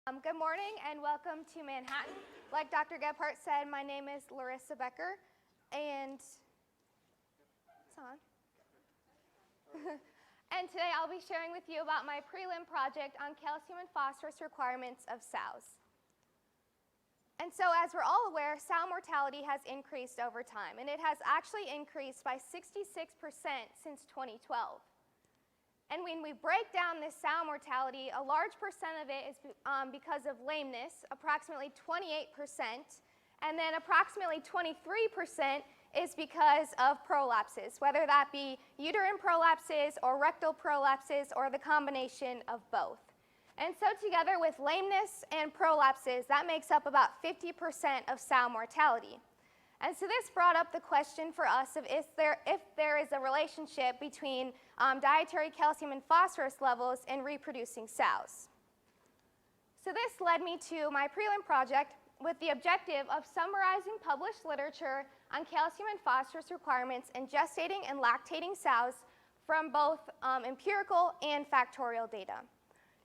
Good morning and welcome to Manhattan. Like Dr. Gebhardt said, my name is Larissa Becker, and it's on. And today I'll be sharing with you about my prelim project on calcium and phosphorus requirements of sows. And so as we're all aware, sow mortality has increased over time, and it has actually increased by 66% since 2012. And when we break down this sow mortality, a large percent of it is because of lameness, approximately 28%, and then approximately 23% is because of prolapses, whether that be uterine prolapses or rectal prolapses or the combination of both. And so together with lameness and prolapses, that makes up about 50% of sow mortality. And so this brought up the question for us of if there is a relationship between dietary calcium and phosphorus levels in reproducing sows. So this led me to my prelim project with the objective of summarizing published literature on calcium and phosphorus requirements in gestating and lactating sows from both empirical and factorial data.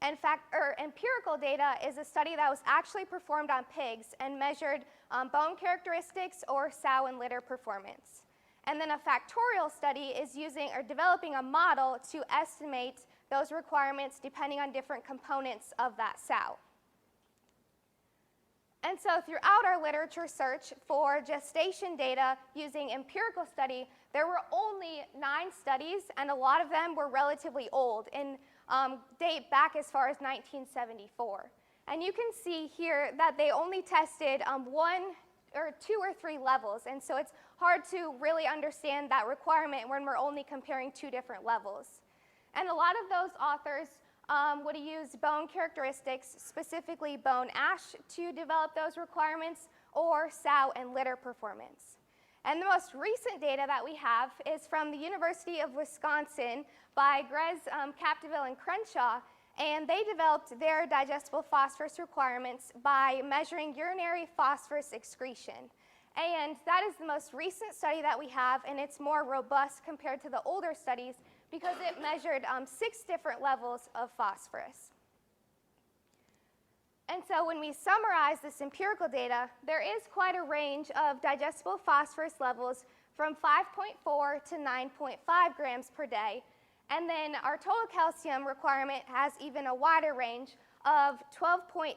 Empirical data is a study that was actually performed on pigs and measured bone characteristics or sow and litter performance. And then a factorial study is developing a model to estimate those requirements depending on different components of that sow. And so throughout our literature search for gestation data using empirical study, there were only 9 studies, and a lot of them were relatively old and date back as far as 1974. And you can see here that they only tested 1 or 2 or 3 levels, and so it's hard to really understand that requirement when we're only comparing 2 different levels. And a lot of those authors would use bone characteristics, specifically bone ash, to develop those requirements, or sow and litter performance. And the most recent data that we have is from the University of Wisconsin by Grez, Capdeville, and Crenshaw, and they developed their digestible phosphorus requirements by measuring urinary phosphorus excretion. And that is the most recent study that we have, and it's more robust compared to the older studies because it measured 6 different levels of phosphorus. And so when we summarize this empirical data, there is quite a range of digestible phosphorus levels from 5.4 to 9.5 grams per day. And then our total calcium requirement has even a wider range of 12.9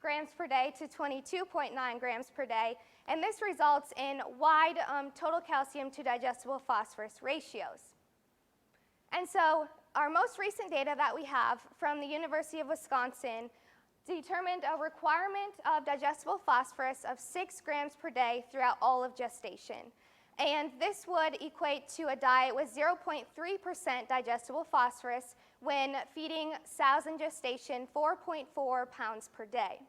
grams per day to 22.9 grams per day. And this results in wide total calcium to digestible phosphorus ratios. And so our most recent data that we have from the University of Wisconsin determined a requirement of digestible phosphorus of 6 grams per day throughout all of gestation. And this would equate to a diet with 0.3% digestible phosphorus when feeding sows in gestation 4.4 pounds per day.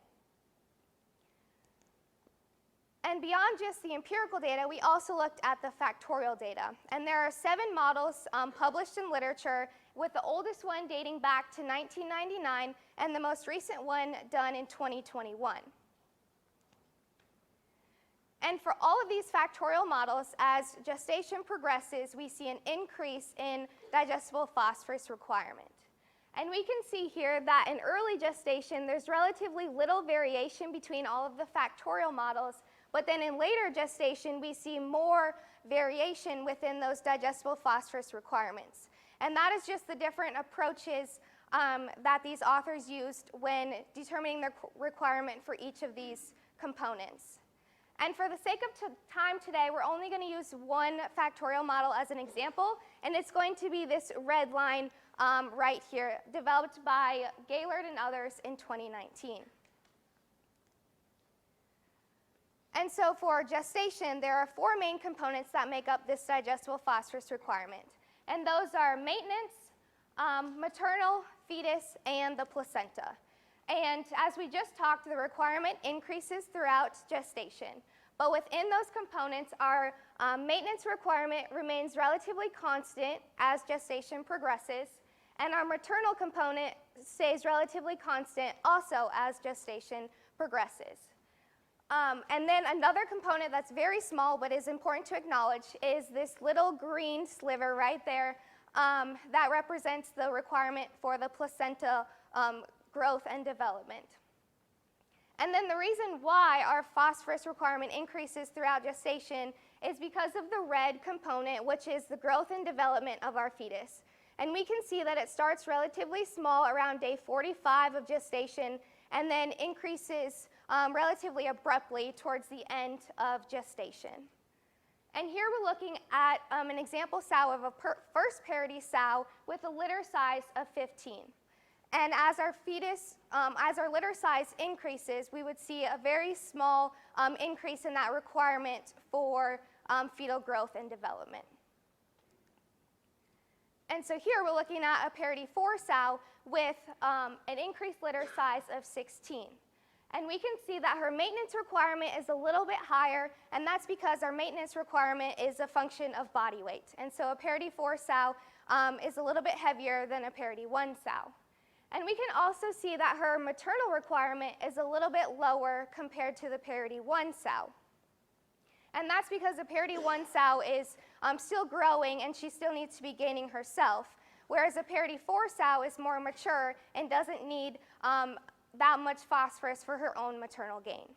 And beyond just the empirical data, we also looked at the factorial data. And there are 7 models published in literature, with the oldest one dating back to 1999 and the most recent one done in 2021. And for all of these factorial models, as gestation progresses, we see an increase in digestible phosphorus requirement. And we can see here that in early gestation, there's relatively little variation between all of the factorial models, but then in later gestation, we see more variation within those digestible phosphorus requirements. And that is just the different approaches that these authors used when determining the requirement for each of these components. And for the sake of time today, we're only going to use one factorial model as an example, and it's going to be this red line right here, developed by Gaylord and others in 2019. And so for gestation, there are 4 main components that make up this digestible phosphorus requirement. And those are maintenance, maternal, fetus, and the placenta. And as we just talked, the requirement increases throughout gestation. But within those components, our maintenance requirement remains relatively constant as gestation progresses, and our maternal component stays relatively constant also as gestation progresses. And then another component that's very small but is important to acknowledge is this little green sliver right there that represents the requirement for the placenta growth and development. And then the reason why our phosphorus requirement increases throughout gestation is because of the red component, which is the growth and development of our fetus. And we can see that it starts relatively small around day 45 of gestation and then increases relatively abruptly towards the end of gestation. And here we're looking at an example sow of a first parity sow with a litter size of 15. And as our fetus, as our litter size increases, we would see a very small increase in that requirement for fetal growth and development. And so here we're looking at a parity 4 sow with an increased litter size of 16. And we can see that her maintenance requirement is a little bit higher, and that's because our maintenance requirement is a function of body weight. And so a parity 4 sow is a little bit heavier than a parity 1 sow. And we can also see that her maternal requirement is a little bit lower compared to the parity 1 sow. And that's because the parity 1 sow is still growing and she still needs to be gaining herself, whereas a parity 4 sow is more mature and doesn't need that much phosphorus for her own maternal gain.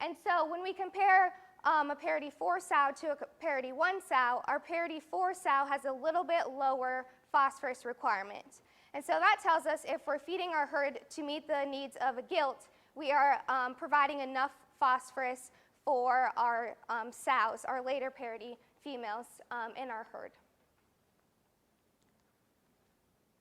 And so when we compare a parity 4 sow to a parity 1 sow, our parity 4 sow has a little bit lower phosphorus requirement. And so that tells us if we're feeding our herd to meet the needs of a gilt, we are providing enough phosphorus for our sows, our later parity females in our herd.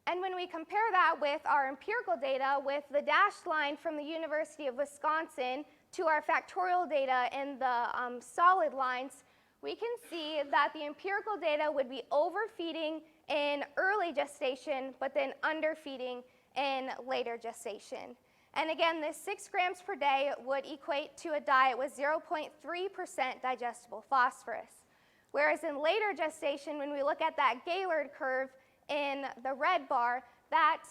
And when we compare that with our empirical data with the dashed line from the University of Wisconsin to our factorial data in the solid lines, we can see that the empirical data would be overfeeding in early gestation, but then underfeeding in later gestation. And again, this 6 grams per day would equate to a diet with 0.3% digestible phosphorus. Whereas in later gestation, when we look at that Gaylord curve in the red bar, that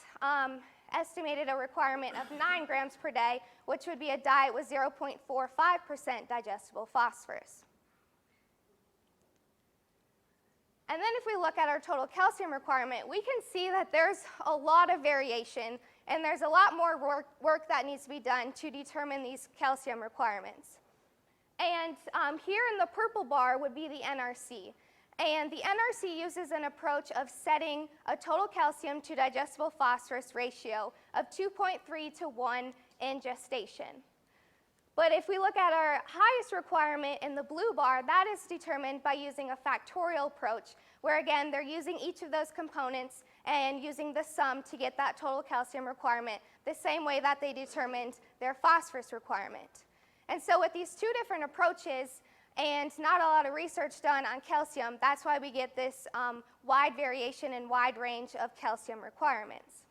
estimated a requirement of 9 grams per day, which would be a diet with 0.45% digestible phosphorus. And then if we look at our total calcium requirement, we can see that there's a lot of variation, and there's a lot more work that needs to be done to determine these calcium requirements. And here in the purple bar would be the NRC. And the NRC uses an approach of setting a total calcium to digestible phosphorus ratio of 2.3 to 1 in gestation. But if we look at our highest requirement in the blue bar, that is determined by using a factorial approach, where again, they're using each of those components and using the sum to get that total calcium requirement, the same way that they determined their phosphorus requirement. And so with these two different approaches, and not a lot of research done on calcium, that's why we get this wide variation and wide range of calcium requirements.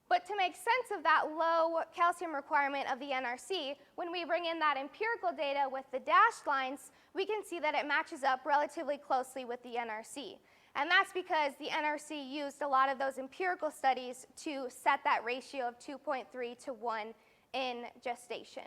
But to make sense of that low calcium requirement of the NRC, when we bring in that empirical data with the dashed lines, we can see that it matches up relatively closely with the NRC. And that's because the NRC used a lot of those empirical studies to set that ratio of 2.3 to 1 in gestation.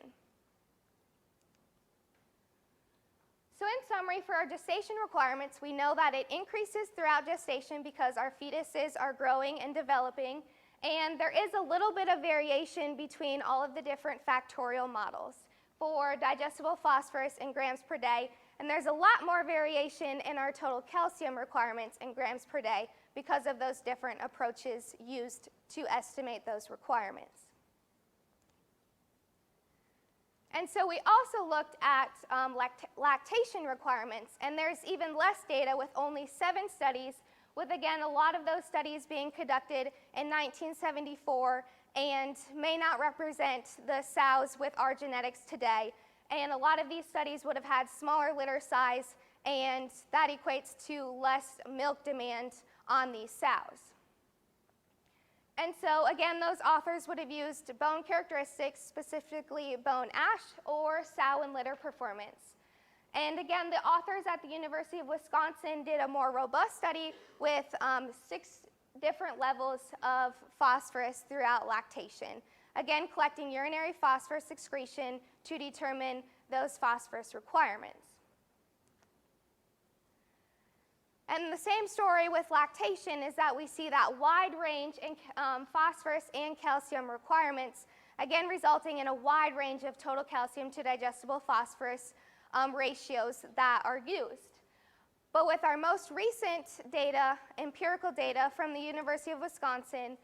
So in summary, for our gestation requirements, we know that it increases throughout gestation because our fetuses are growing and developing. And there is a little bit of variation between all of the different factorial models for digestible phosphorus in grams per day. And there's a lot more variation in our total calcium requirements in grams per day because of those different approaches used to estimate those requirements. And so we also looked at lactation requirements, and there's even less data with only 7 studies, with again a lot of those studies being conducted in 1974 and may not represent the sows with our genetics today. And a lot of these studies would have had smaller litter size, and that equates to less milk demand on these sows. And so again, those authors would have used bone characteristics, specifically bone ash or sow and litter performance. And again, the authors at the University of Wisconsin did a more robust study with 6 different levels of phosphorus throughout lactation. Again, collecting urinary phosphorus excretion to determine those phosphorus requirements. And the same story with lactation is that we see that wide range in phosphorus and calcium requirements, again resulting in a wide range of total calcium to digestible phosphorus ratios that are used. But with our most recent data, empirical data from the University of Wisconsin,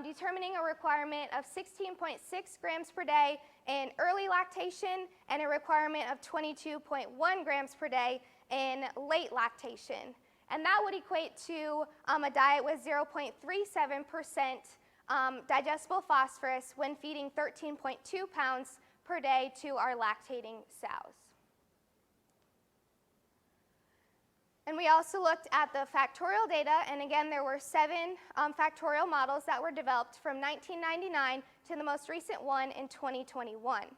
determining a requirement of 16.6 grams per day in early lactation and a requirement of 22.1 grams per day in late lactation. And that would equate to a diet with 0.37% digestible phosphorus when feeding 13.2 pounds per day to our lactating sows. And we also looked at the factorial data, and again, there were 7 factorial models that were developed from 1999 to the most recent one in 2021.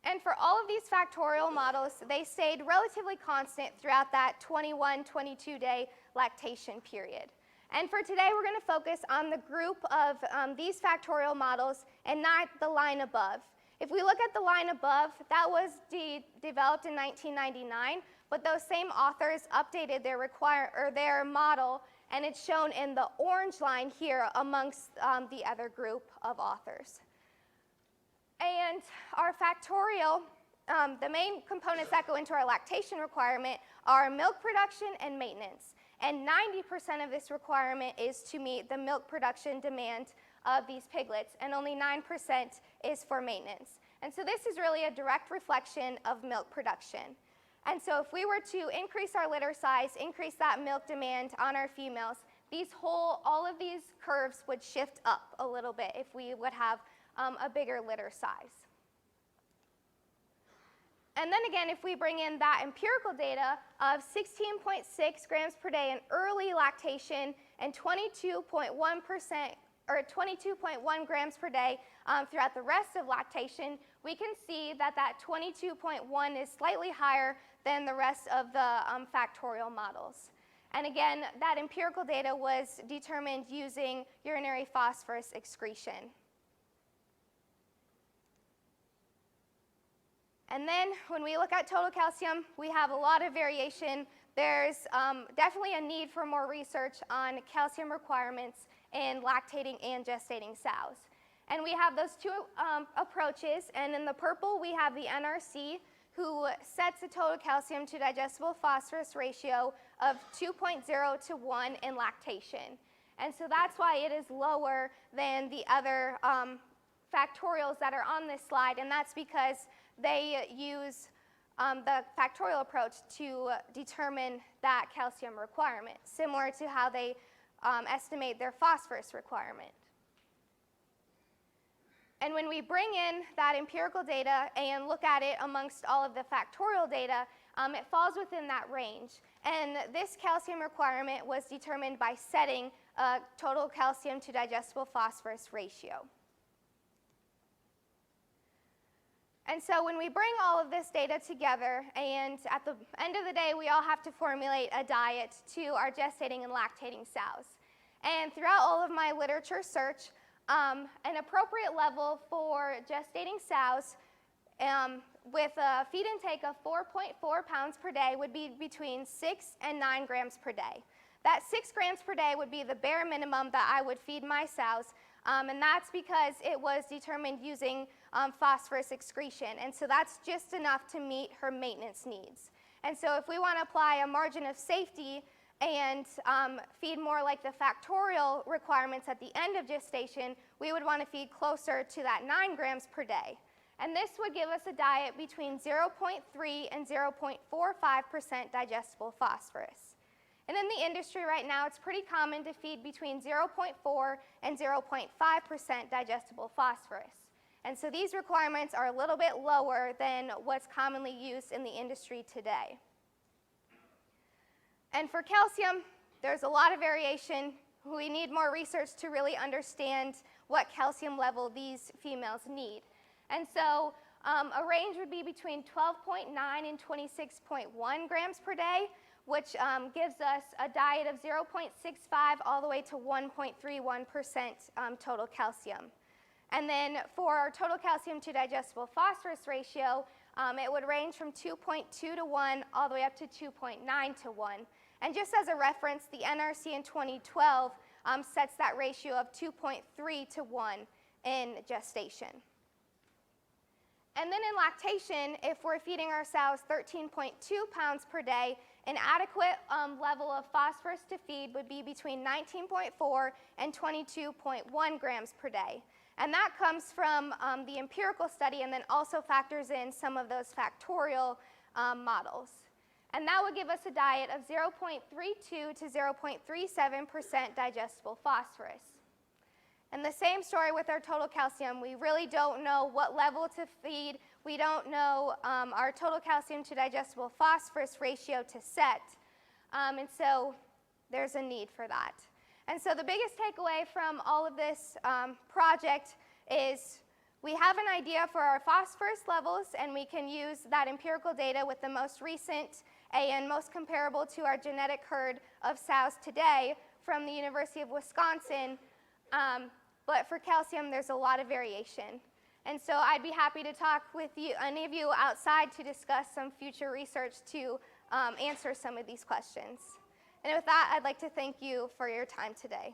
And for all of these factorial models, they stayed relatively constant throughout that 21-22 day lactation period. And for today, we're going to focus on the group of these factorial models and not the line above. If we look at the line above, that was developed in 1999, but those same authors updated their model, and it's shown in the orange line here amongst the other group of authors. And our factorial, the main components that go into our lactation requirement are milk production and maintenance. And 90% of this requirement is to meet the milk production demand of these piglets, and only 9% is for maintenance. And so this is really a direct reflection of milk production. And so if we were to increase our litter size, increase that milk demand on our females, all of these curves would shift up a little bit if we would have a bigger litter size. And then again, if we bring in that empirical data of 16.6 grams per day in early lactation and 22.1% or 22.1 grams per day throughout the rest of lactation, we can see that that 22.1 is slightly higher than the rest of the factorial models. And again, that empirical data was determined using urinary phosphorus excretion. And then when we look at total calcium, we have a lot of variation. There's definitely a need for more research on calcium requirements in lactating and gestating sows. And we have those two approaches, and in the purple we have the NRC, who sets a total calcium to digestible phosphorus ratio of 2.0 to 1 in lactation. And so that's why it is lower than the other factorials that are on this slide, and that's because they use the factorial approach to determine that calcium requirement, similar to how they estimate their phosphorus requirement. And when we bring in that empirical data and look at it amongst all of the factorial data, it falls within that range. And this calcium requirement was determined by setting a total calcium to digestible phosphorus ratio. And so when we bring all of this data together, and at the end of the day, we all have to formulate a diet to our gestating and lactating sows. And throughout all of my literature search, an appropriate level for gestating sows with a feed intake of 4.4 pounds per day would be between 6 and 9 grams per day. That 6 grams per day would be the bare minimum that I would feed my sows, and that's because it was determined using phosphorus excretion, and so that's just enough to meet her maintenance needs. And so if we want to apply a margin of safety and feed more like the factorial requirements at the end of gestation, we would want to feed closer to that 9 grams per day. And this would give us a diet between 0.3 and 0.45% digestible phosphorus. And in the industry right now, it's pretty common to feed between 0.4 and 0.5% digestible phosphorus. And so these requirements are a little bit lower than what's commonly used in the industry today. And for calcium, there's a lot of variation. We need more research to really understand what calcium level these females need. And so a range would be between 12.9 and 26.1 grams per day, which gives us a diet of 0.65 all the way to 1.31% total calcium. And then for our total calcium to digestible phosphorus ratio, It would range from 2.2 to 1 all the way up to 2.9 to 1. And just as a reference, the NRC in 2012 sets that ratio of 2.3 to 1 in gestation. And then in lactation, if we're feeding our sows 13.2 pounds per day, an adequate level of phosphorus to feed would be between 19.4 and 22.1 grams per day. And that comes from the empirical study and then also factors in some of those factorial models. And that would give us a diet of 0.32 to 0.37% digestible phosphorus. And the same story with our total calcium. We really don't know what level to feed. We don't know our total calcium to digestible phosphorus ratio to set. And so there's a need for that. And so the biggest takeaway from all of this project is we have an idea for our phosphorus levels, and we can use that empirical data with the most recent and most comparable to our genetic herd of sows today from the University of Wisconsin. But for calcium, there's a lot of variation. And so I'd be happy to talk with you, any of you outside, to discuss some future research to answer some of these questions. And with that, I'd like to thank you for your time today.